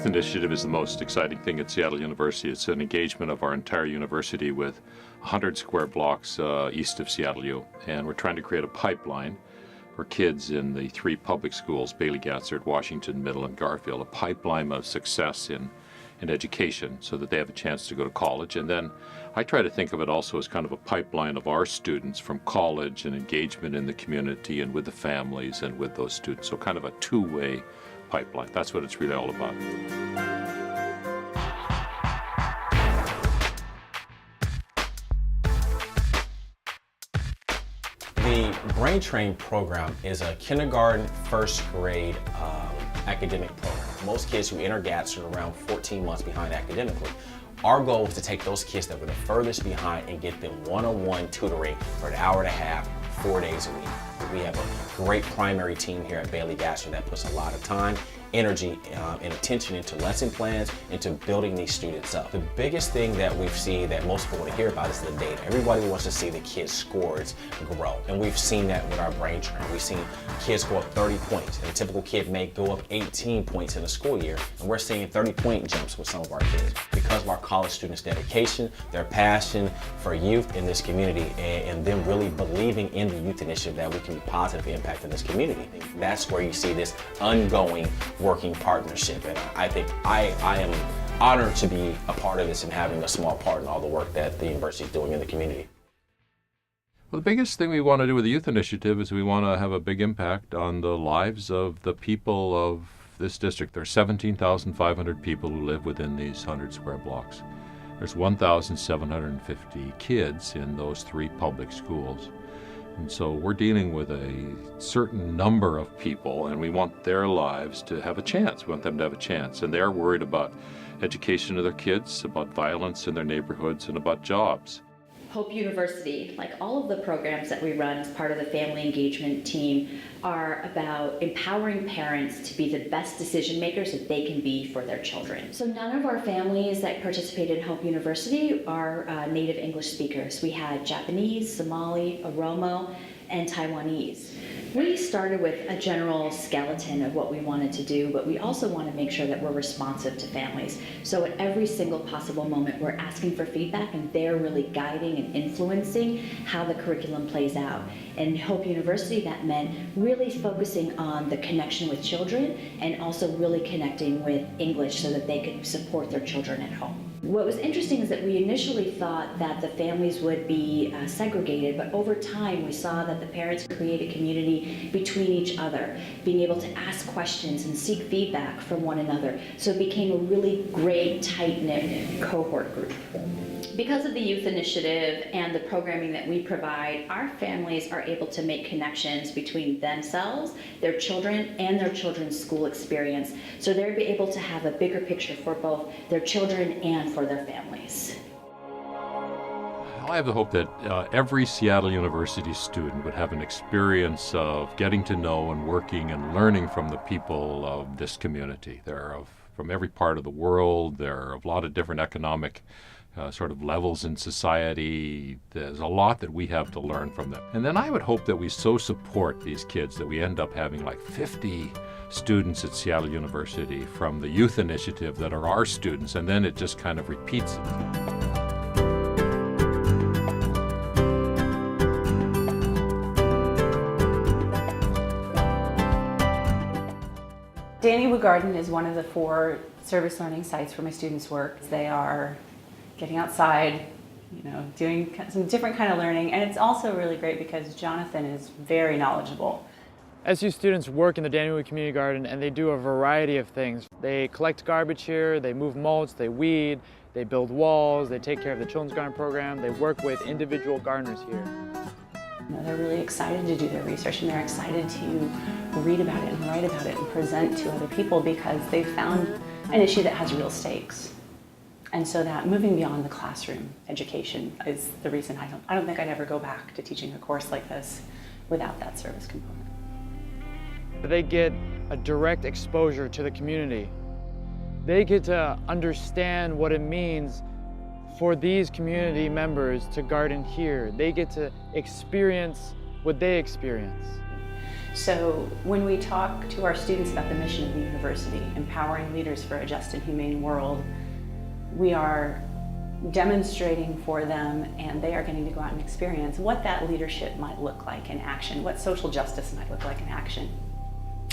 Youth Initiative is the most exciting thing at Seattle University. It's an engagement of our entire university with 100 square blocks east of Seattle U. And we're trying to create a pipeline for kids in the 3 public schools, Bailey, Gatzert, Washington, Middle, and Garfield, a pipeline of success in education so that they have a chance to go to college. And then I try to think of it also as kind of a pipeline of our students from college and engagement in the community and with the families and with those students. So kind of a two-way pipeline. That's what it's really all about. The Brain Train program is a kindergarten, first grade academic program. Most kids who enter GATS are around 14 months behind academically. Our goal is to take those kids that were the furthest behind and get them one-on-one tutoring for an hour and a half, 4 days a week. We have a great primary team here at Bailey Gatzert that puts a lot of time, energy, and attention into lesson plans, into building these students up. The biggest thing that we've seen that most people want to hear about is the data. Everybody wants to see the kids' scores grow, and we've seen that with our Brain Train. We've seen kids go up 30 points, and a typical kid may go up 18 points in a school year, and we're seeing 30-point jumps with some of our kids because of our college students' dedication, their passion for youth in this community, and them really believing in the Youth Initiative that we can be positive impact in this community. That's where you see this ongoing working partnership, and I think I am honored to be a part of this and having a small part in all the work that the university is doing in the community. Well, the biggest thing we want to do with the Youth Initiative is we want to have a big impact on the lives of the people of this district. There are 17,500 people who live within these 100 square blocks. There's 1,750 kids in those 3 public schools. And so we're dealing with a certain number of people, and we want their lives to have a chance. We want them to have a chance. And they're worried about education of their kids, about violence in their neighborhoods, and about jobs. Hope University, like all of the programs that we run as part of the family engagement team, are about empowering parents to be the best decision makers that they can be for their children. So none of our families that participated in Hope University are native English speakers. We had Japanese, Somali, Oromo, and Taiwanese. We started with a general skeleton of what we wanted to do, but we also want to make sure that we're responsive to families. So at every single possible moment, we're asking for feedback, and they're really guiding and influencing how the curriculum plays out. And Hope University, that meant really focusing on the connection with children and also really connecting with English so that they could support their children at home. What was interesting is that we initially thought that the families would be segregated, but over time we saw that the parents create a community between each other, being able to ask questions and seek feedback from one another. So it became a really great, tight-knit cohort group. Because of the Youth Initiative and the programming that we provide, our families are able to make connections between themselves, their children, and their children's school experience. So they'll be able to have a bigger picture for both their children and for their families. I have the hope that every Seattle University student would have an experience of getting to know and working and learning from the people of this community. They're from every part of the world. They're of a lot of different economic sort of levels in society. There's a lot that we have to learn from them. And then I would hope that we so support these kids that we end up having like 50 students at Seattle University from the Youth Initiative that are our students, and then it just kind of repeats. Danny Wu Garden is one of the 4 service learning sites where my students work. They are getting outside, doing some different kind of learning, and it's also really great because Jonathan is very knowledgeable. SU students work in the Danny Wu Community Garden, and they do a variety of things. They collect garbage here, they move mulch, they weed, they build walls, they take care of the Children's Garden program, they work with individual gardeners here. They're really excited to do their research, and they're excited to read about it and write about it and present to other people because they've found an issue that has real stakes. And so that moving beyond the classroom education is the reason I don't think I'd ever go back to teaching a course like this without that service component. They get a direct exposure to the community. They get to understand what it means for these community members to garden here. They get to experience what they experience. So when we talk to our students about the mission of the university, empowering leaders for a just and humane world, we are demonstrating for them, and they are getting to go out and experience what that leadership might look like in action, what social justice might look like in action.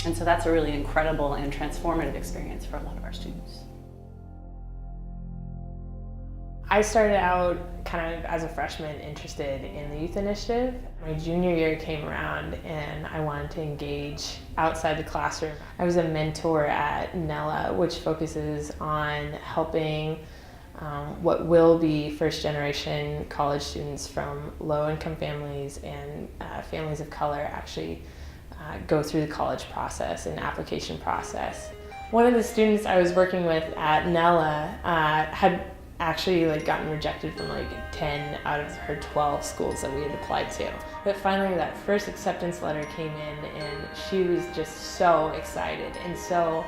And so that's a really incredible and transformative experience for a lot of our students. I started out kind of as a freshman interested in the youth initiative. My junior year came around and I wanted to engage outside the classroom. I was a mentor at NELA, which focuses on helping what will be first generation college students from low income families and families of color actually go through the college process and application process. One of the students I was working with at NELA had actually gotten rejected from 10 out of her 12 schools that we had applied to. But finally that first acceptance letter came in and she was just so excited and so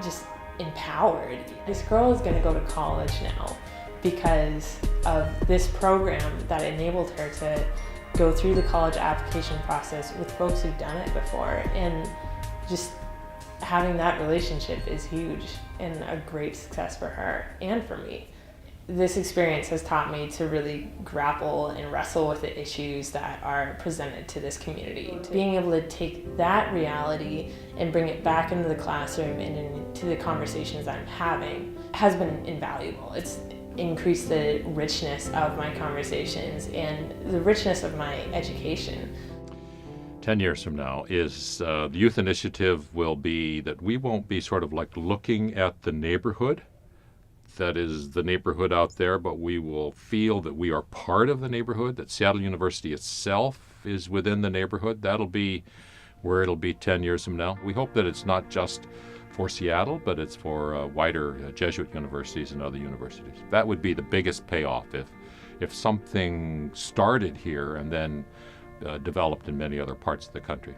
just empowered. This girl is going to go to college now because of this program that enabled her to go through the college application process with folks who've done it before, and just having that relationship is huge and a great success for her and for me. This experience has taught me to really grapple and wrestle with the issues that are presented to this community. Being able to take that reality and bring it back into the classroom and into the conversations I'm having has been invaluable. It's increased the richness of my conversations and the richness of my education. 10 years from now is the youth initiative will be that we won't be sort of looking at the neighborhood that is the neighborhood out there, but we will feel that we are part of the neighborhood, that Seattle University itself is within the neighborhood. That'll be where it'll be 10 years from now. We hope that it's not just for Seattle, but it's for wider Jesuit universities and other universities. That would be the biggest payoff if something started here and then developed in many other parts of the country.